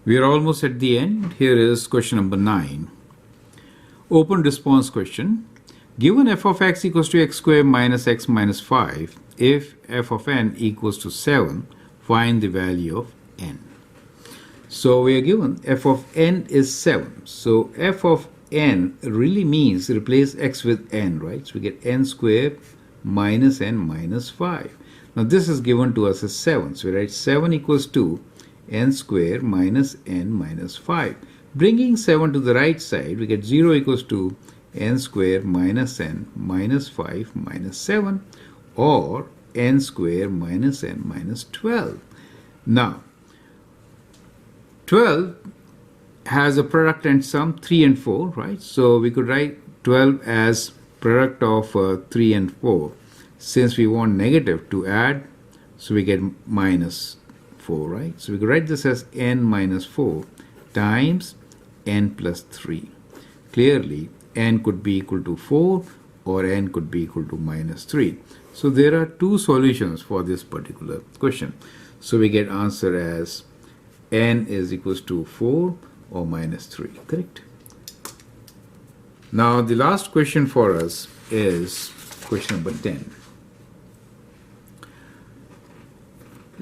We are almost at the end. Here is question number 9. Open response question. Given f of x equals to x squared minus x minus 5, if f of n equals to 7, find the value of n. So we are given f of n is 7. So f of n really means replace x with n, right? So we get n squared minus n minus 5. Now this is given to us as 7. So we write 7 equals to n squared minus n minus 5. Bringing 7 to the right side, we get 0 equals to n squared minus n minus 5 minus 7, or n squared minus n minus 12. Now, 12 has a product and sum 3 and 4, right? So we could write 12 as product of 3 and 4. Since we want negative to add, so we get minus 4, right? So we could write this as n minus 4 times n plus 3. Clearly, n could be equal to 4 or n could be equal to minus 3. So there are two solutions for this particular question. So we get answer as n is equals to 4 or minus 3, correct? Now the last question for us is question number 10.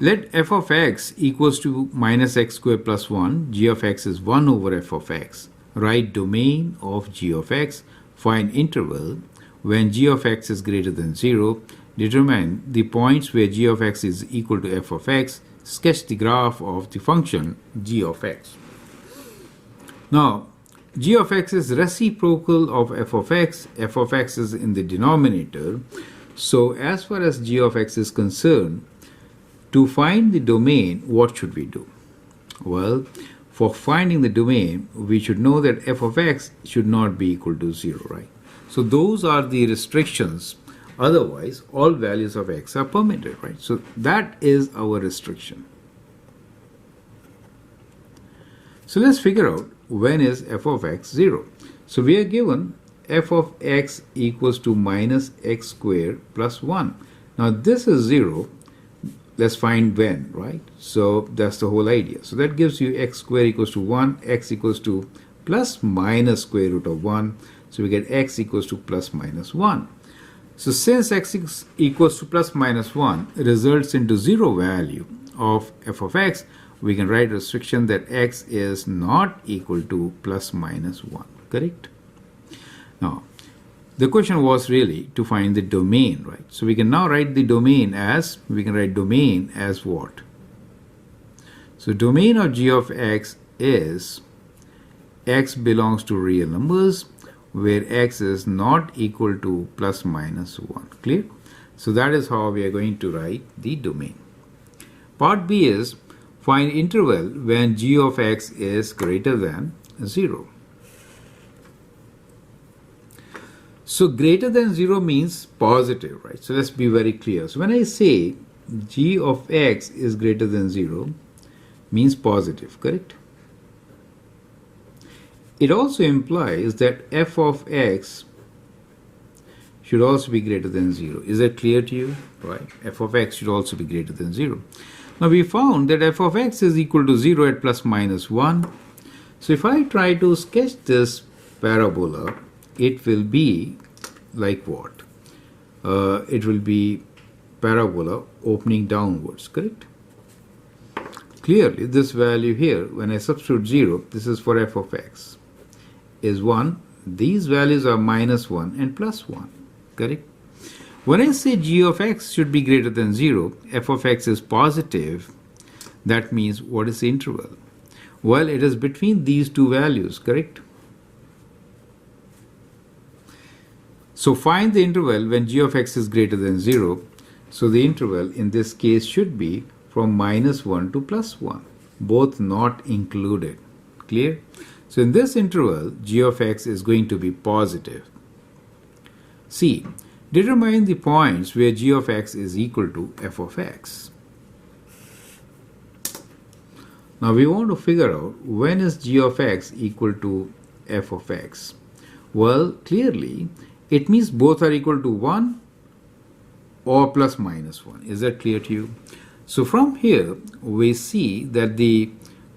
Let f of x equals to minus x squared plus 1. G of x is 1 over f of x. Write domain of g of x. Find interval when g of x is greater than 0. Determine the points where g of x is equal to f of x. Sketch the graph of the function g of x. Now, g of x is reciprocal of f of x. F of x is in the denominator. So as far as g of x is concerned, to find the domain, what should we do? Well, for finding the domain, we should know that f of x should not be equal to 0, right? So those are the restrictions. Otherwise, all values of x are permitted, right? So that is our restriction. So let's figure out when is f of x 0. So we are given f of x equals to minus x squared plus 1. Now this is 0. Let's find when, right? So that's the whole idea. So that gives you x squared equals to 1, x equals to plus minus square root of 1. So we get x equals to plus minus 1. So since x equals to plus minus 1 results into 0 value of f of x, we can write restriction that x is not equal to plus minus 1, correct? Now, the question was really to find the domain, right? So we can now write the domain as, what? So domain of g of x is x belongs to real numbers where x is not equal to plus minus 1. Clear? So that is how we are going to write the domain. Part B is find interval when g of x is greater than 0. So greater than 0 means positive, right? So let's be very clear. So when I say g of x is greater than 0, means positive, correct? It also implies that f of x should also be greater than 0. Is that clear to you? Right? F of x should also be greater than 0. Now we found that f of x is equal to 0 at plus minus 1. So if I try to sketch this parabola, it will be like what? It will be parabola opening downwards, correct? Clearly, this value here, when I substitute 0, this is for f of x, is 1. These values are minus 1 and plus 1, correct? When I say g of x should be greater than 0, f of x is positive, that means what is the interval? Well, it is between these two values, correct? So find the interval when g of x is greater than 0. So the interval in this case should be from minus 1 to plus 1, both not included. Clear? So in this interval, g of x is going to be positive. C. Determine the points where g of x is equal to f of x. Now we want to figure out when is g of x equal to f of x. Well, clearly, it means both are equal to 1 or plus minus 1. Is that clear to you? So from here, we see that the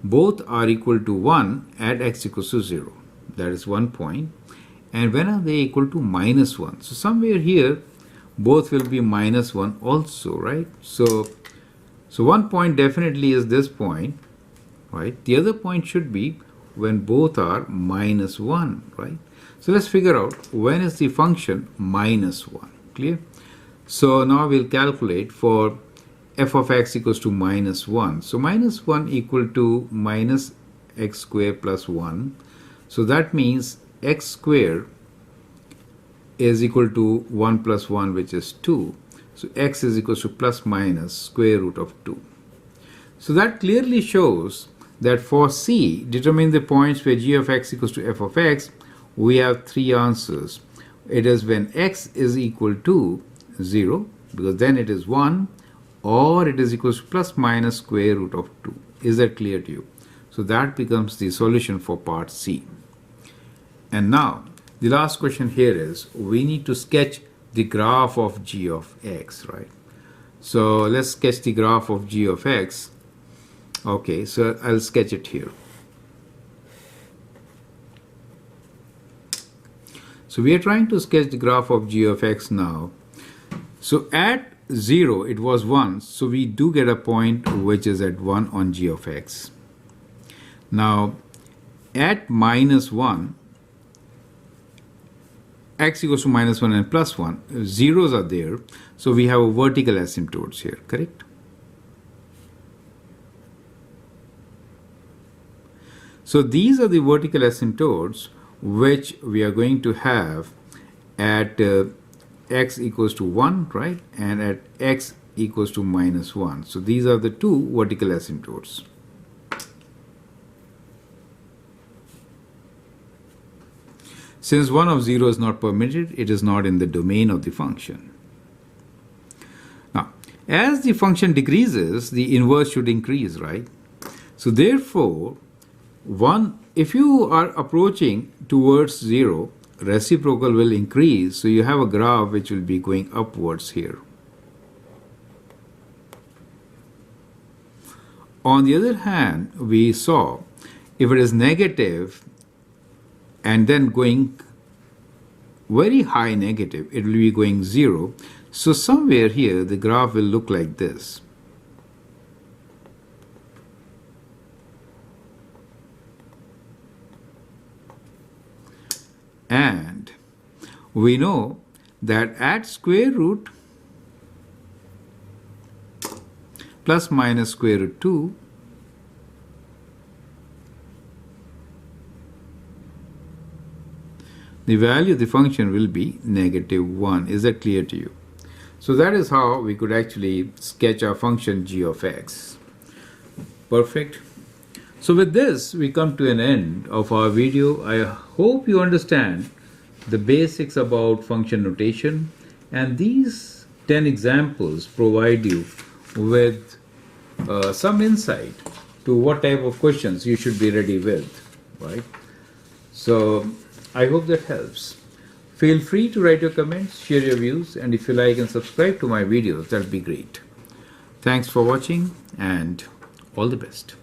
both are equal to 1 at x equals to 0. That is one point. And when are they equal to minus 1? So somewhere here, both will be minus 1 also, right? So one point definitely is this point, right? The other point should be when both are minus 1, right? So let's figure out when is the function minus 1. Clear? So now we'll calculate for f of x equals to minus 1. So minus 1 equal to minus x squared plus 1. So that means x squared is equal to 1 plus 1, which is 2. So x is equal to plus minus square root of 2. So that clearly shows that for C, determine the points where g of x equals to f of x, we have three answers. It is when x is equal to 0, because then it is 1, or it is equal to plus minus square root of 2. Is that clear to you? So that becomes the solution for part C. And now, the last question here is, we need to sketch the graph of g of x, right? So let's sketch the graph of g of x. Okay, so I'll sketch it here. So we are trying to sketch the graph of g of x now. So at 0, it was 1, so we do get a point which is at 1 on g of x. Now, at minus 1, x equals to minus 1 and plus 1, zeros are there, so we have a vertical asymptotes here, correct? So these are the vertical asymptotes which we are going to have at x equals to 1, right? And at x equals to minus 1. So these are the two vertical asymptotes. Since 1 of 0 is not permitted, it is not in the domain of the function. Now, as the function decreases, the inverse should increase, right? So therefore, if you are approaching towards 0, reciprocal will increase, so you have a graph which will be going upwards here. On the other hand, we saw if it is negative and then going very high negative, it will be going 0. So somewhere here the graph will look like this. And we know that at square root plus minus square root 2, the value of the function will be negative 1. Is that clear to you? So that is how we could actually sketch our function g of x. Perfect. So with this, we come to an end of our video. I hope you understand the basics about function notation, and these 10 examples provide you with some insight to what type of questions you should be ready with, right? So I hope that helps. Feel free to write your comments, share your views, and if you like and subscribe to my videos, that would be great. Thanks for watching and all the best.